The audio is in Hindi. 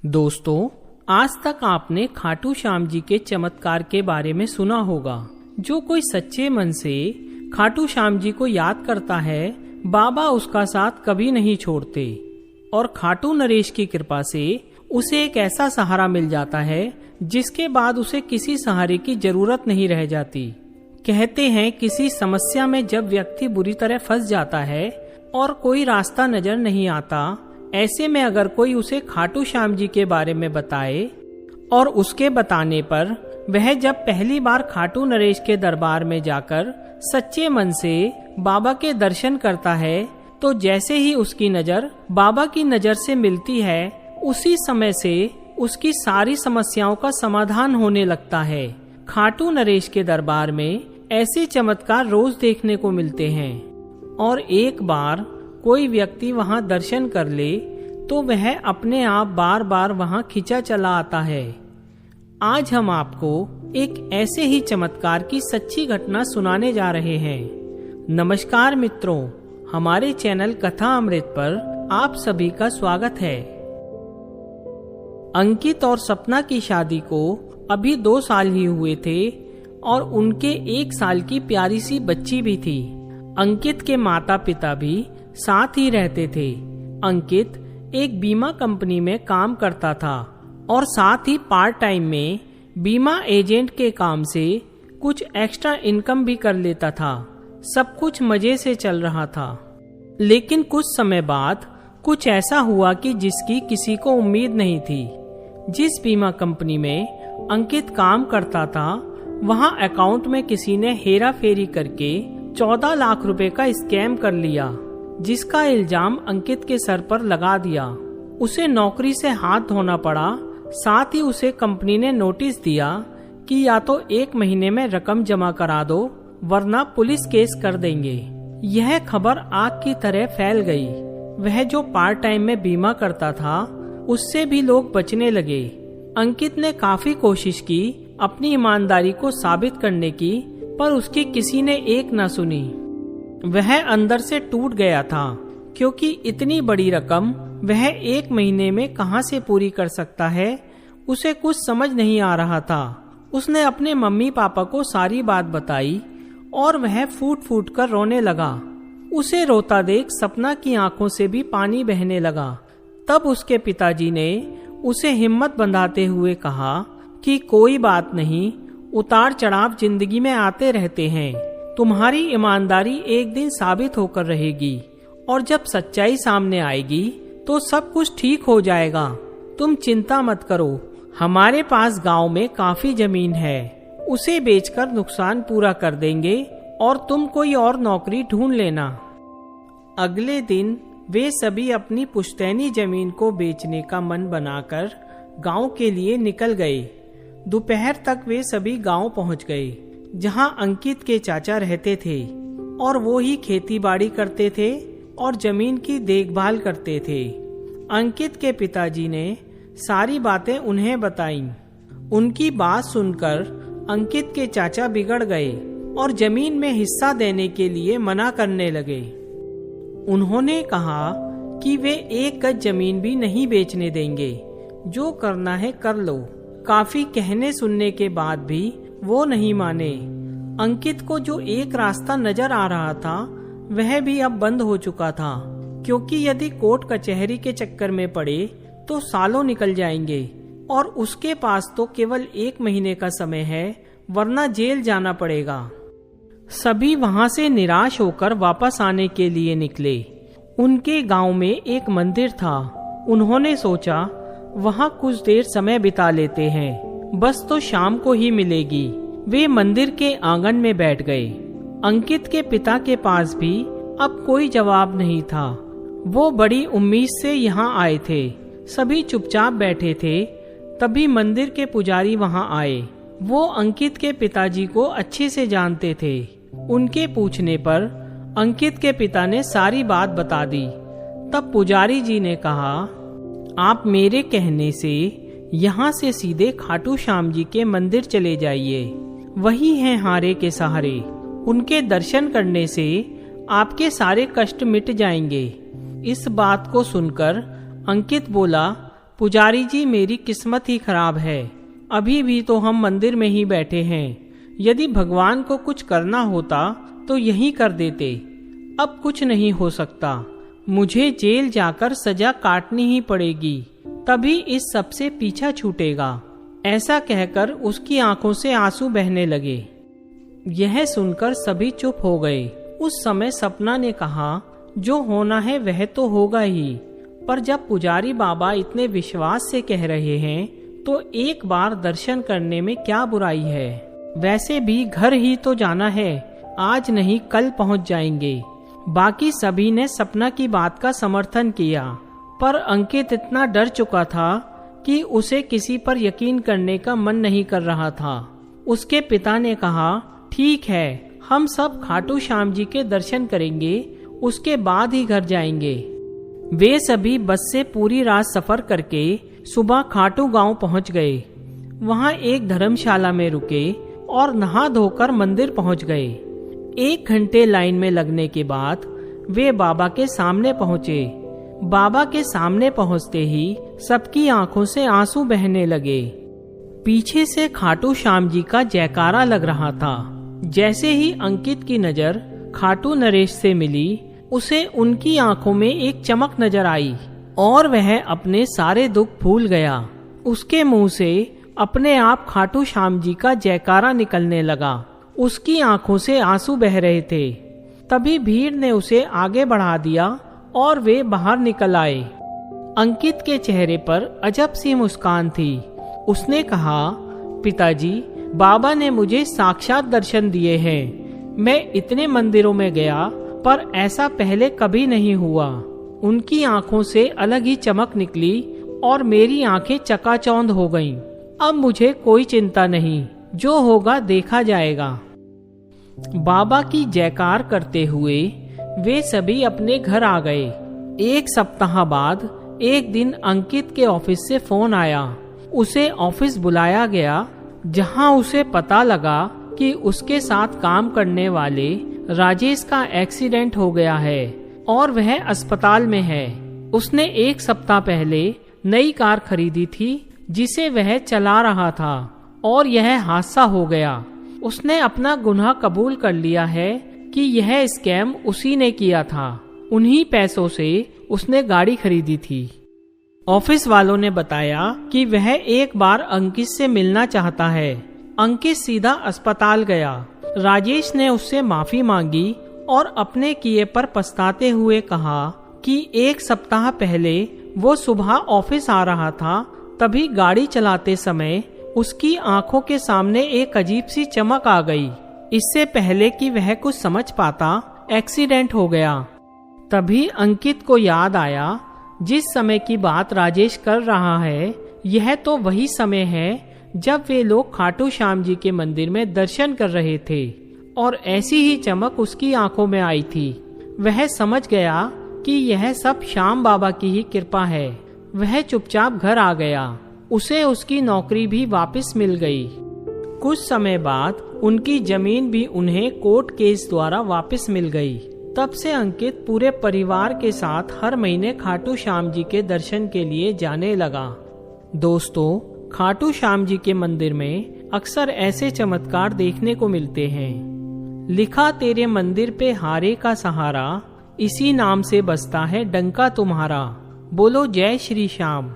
दोस्तों, आज तक आपने खाटू श्याम जी के चमत्कार के बारे में सुना होगा। जो कोई सच्चे मन से खाटू श्याम जी को याद करता है, बाबा उसका साथ कभी नहीं छोड़ते और खाटू नरेश की कृपा से उसे एक ऐसा सहारा मिल जाता है जिसके बाद उसे किसी सहारे की जरूरत नहीं रह जाती। कहते हैं किसी समस्या में जब व्यक्ति बुरी तरह फंस जाता है और कोई रास्ता नजर नहीं आता, ऐसे में अगर कोई उसे खाटू श्याम जी के बारे में बताए और उसके बताने पर वह जब पहली बार खाटू नरेश के दरबार में जाकर सच्चे मन से बाबा के दर्शन करता है, तो जैसे ही उसकी नजर बाबा की नजर से मिलती है, उसी समय से उसकी सारी समस्याओं का समाधान होने लगता है। खाटू नरेश के दरबार में ऐसे चमत्कार रोज देखने को मिलते हैं और एक बार कोई व्यक्ति वहां दर्शन कर ले तो वह अपने आप बार बार वहां खिंचा चला आता है। आज हम आपको एक ऐसे ही चमत्कार की सच्ची घटना सुनाने जा रहे हैं। नमस्कार मित्रों, हमारे चैनल कथा अमृत पर आप सभी का स्वागत है। अंकित और सपना की शादी को अभी 2 साल ही हुए थे और उनके 1 साल की प्यारी सी बच्ची भी थी। अंकित के माता पिता भी साथ ही रहते थे। अंकित एक बीमा कंपनी में काम करता था और साथ ही पार्ट टाइम में बीमा एजेंट के काम से कुछ एक्स्ट्रा इनकम भी कर लेता था। सब कुछ मजे से चल रहा था, लेकिन कुछ समय बाद कुछ ऐसा हुआ कि जिसकी किसी को उम्मीद नहीं थी। जिस बीमा कंपनी में अंकित काम करता था, वहां अकाउंट में किसी ने हेरा फेरी करके 14 लाख रुपए का स्कैम कर लिया, जिसका इल्जाम अंकित के सर पर लगा दिया। उसे नौकरी से हाथ धोना पड़ा। साथ ही उसे कंपनी ने नोटिस दिया कि या तो 1 महीने में रकम जमा करा दो, वरना पुलिस केस कर देंगे। यह खबर आग की तरह फैल गई। वह जो पार्ट टाइम में बीमा करता था, उससे भी लोग बचने लगे। अंकित ने काफी कोशिश की अपनी ईमानदारी को साबित करने की, पर उसकी किसी ने एक न सुनी। वह अंदर से टूट गया था, क्योंकि इतनी बड़ी रकम वह 1 महीने में कहां से पूरी कर सकता है, उसे कुछ समझ नहीं आ रहा था। उसने अपने मम्मी पापा को सारी बात बताई और वह फूट फूट कर रोने लगा। उसे रोता देख सपना की आंखों से भी पानी बहने लगा। तब उसके पिताजी ने उसे हिम्मत बंधाते हुए कहा कि कोई बात नहीं, उतार चढ़ाव जिंदगी में आते रहते हैं। तुम्हारी ईमानदारी एक दिन साबित होकर रहेगी और जब सच्चाई सामने आएगी तो सब कुछ ठीक हो जाएगा। तुम चिंता मत करो, हमारे पास गांव में काफी जमीन है, उसे बेचकर नुकसान पूरा कर देंगे और तुम कोई और नौकरी ढूंढ लेना। अगले दिन वे सभी अपनी पुश्तैनी जमीन को बेचने का मन बनाकर गांव के लिए निकल गए। दोपहर तक वे सभी गांव पहुंच गए, जहां अंकित के चाचा रहते थे और वो ही खेती बाड़ी करते थे और जमीन की देखभाल करते थे। अंकित के पिताजी ने सारी बातें उन्हें बताईं। उनकी बात सुनकर अंकित के चाचा बिगड़ गए और जमीन में हिस्सा देने के लिए मना करने लगे। उन्होंने कहा कि वे 1 गज जमीन भी नहीं बेचने देंगे, जो करना है कर लो। काफी कहने सुनने के बाद भी वो नहीं माने। अंकित को जो एक रास्ता नजर आ रहा था, वह भी अब बंद हो चुका था, क्योंकि यदि कोर्ट कचहरी के चक्कर में पड़े तो सालों निकल जाएंगे और उसके पास तो केवल 1 महीने का समय है, वरना जेल जाना पड़ेगा। सभी वहां से निराश होकर वापस आने के लिए निकले। उनके गांव में एक मंदिर था। उन्होंने सोचा वहां कुछ देर समय बिता लेते हैं, बस तो शाम को ही मिलेगी। वे मंदिर के आंगन में बैठ गए। अंकित के पिता के पास भी अब कोई जवाब नहीं था। वो बड़ी उम्मीद से यहाँ आए थे। सभी चुपचाप बैठे थे। तभी मंदिर के पुजारी वहाँ आए। वो अंकित के पिताजी को अच्छे से जानते थे। उनके पूछने पर अंकित के पिता ने सारी बात बता दी। तब पुजारी जी ने कहा, आप मेरे कहने से यहाँ से सीधे खाटू श्याम जी के मंदिर चले जाइए। वही हैं हारे के सहारे। उनके दर्शन करने से आपके सारे कष्ट मिट जाएंगे। इस बात को सुनकर अंकित बोला, पुजारी जी, मेरी किस्मत ही खराब है। अभी भी तो हम मंदिर में ही बैठे हैं। यदि भगवान को कुछ करना होता तो यही कर देते। अब कुछ नहीं हो सकता। मुझे जेल जाकर सजा काटनी ही पड़ेगी, तभी इस सब से पीछा छूटेगा। ऐसा कहकर उसकी आंखों से आंसू बहने लगे। यह सुनकर सभी चुप हो गए। उस समय सपना ने कहा, जो होना है वह तो होगा ही, पर जब पुजारी बाबा इतने विश्वास से कह रहे हैं तो एक बार दर्शन करने में क्या बुराई है। वैसे भी घर ही तो जाना है, आज नहीं कल पहुंच जाएंगे। बाकी सभी ने सपना की बात का समर्थन किया, पर अंकित इतना डर चुका था कि उसे किसी पर यकीन करने का मन नहीं कर रहा था। उसके पिता ने कहा, ठीक है, हम सब खाटू श्याम जी के दर्शन करेंगे, उसके बाद ही घर जाएंगे। वे सभी बस से पूरी रात सफर करके सुबह खाटू गांव पहुंच गए। वहां एक धर्मशाला में रुके और नहा धोकर मंदिर पहुंच गए। 1 घंटे लाइन में लगने के बाद वे बाबा के सामने पहुंचे। बाबा के सामने पहुंचते ही सबकी आंखों से आंसू बहने लगे। पीछे से खाटू श्याम जी का जयकारा लग रहा था। जैसे ही अंकित की नजर खाटू नरेश से मिली, उसे उनकी आंखों में एक चमक नजर आई और वह अपने सारे दुख भूल गया। उसके मुंह से अपने आप खाटू श्याम जी का जयकारा निकलने लगा। उसकी आंखों से आंसू बह रहे थे। तभी भीड़ ने उसे आगे बढ़ा दिया और वे बाहर निकल आए। अंकित के चेहरे पर अजब सी मुस्कान थी। उसने कहा, पिताजी, बाबा ने मुझे साक्षात दर्शन दिए हैं। मैं इतने मंदिरों में गया पर ऐसा पहले कभी नहीं हुआ। उनकी आंखों से अलग ही चमक निकली और मेरी आंखें चकाचौंध हो गईं। अब मुझे कोई चिंता नहीं, जो होगा देखा जाएगा। बाबा की जयकार करते हुए वे सभी अपने घर आ गए। 1 सप्ताह बाद एक दिन अंकित के ऑफिस से फोन आया। उसे ऑफिस बुलाया गया, जहां उसे पता लगा कि उसके साथ काम करने वाले राजेश का एक्सीडेंट हो गया है और वह अस्पताल में है। उसने 1 सप्ताह पहले नई कार खरीदी थी जिसे वह चला रहा था और यह हादसा हो गया। उसने अपना गुनाह कबूल कर लिया है कि यह स्कैम उसी ने किया था। उन्हीं पैसों से उसने गाड़ी खरीदी थी। ऑफिस वालों ने बताया कि वह एक बार अंकित से मिलना चाहता है। अंकित सीधा अस्पताल गया। राजेश ने उससे माफी मांगी और अपने किए पर पछताते हुए कहा कि 1 सप्ताह पहले वो सुबह ऑफिस आ रहा था, तभी गाड़ी चलाते समय उसकी आंखों के सामने एक अजीब सी चमक आ गई। इससे पहले कि वह कुछ समझ पाता, एक्सीडेंट हो गया। तभी अंकित को याद आया, जिस समय की बात राजेश कर रहा है, यह तो वही समय है जब वे लोग खाटू श्याम जी के मंदिर में दर्शन कर रहे थे और ऐसी ही चमक उसकी आंखों में आई थी। वह समझ गया कि यह सब श्याम बाबा की ही कृपा है। वह चुपचाप घर आ गया। उसे उसकी नौकरी भी वापस मिल गई। कुछ समय बाद उनकी जमीन भी उन्हें कोर्ट केस द्वारा वापस मिल गई। तब से अंकित पूरे परिवार के साथ हर महीने खाटू श्याम जी के दर्शन के लिए जाने लगा। दोस्तों, खाटू श्याम जी के मंदिर में अक्सर ऐसे चमत्कार देखने को मिलते हैं। लिखा तेरे मंदिर पे हारे का सहारा, इसी नाम से बजता है डंका तुम्हारा। बोलो जय श्री श्याम।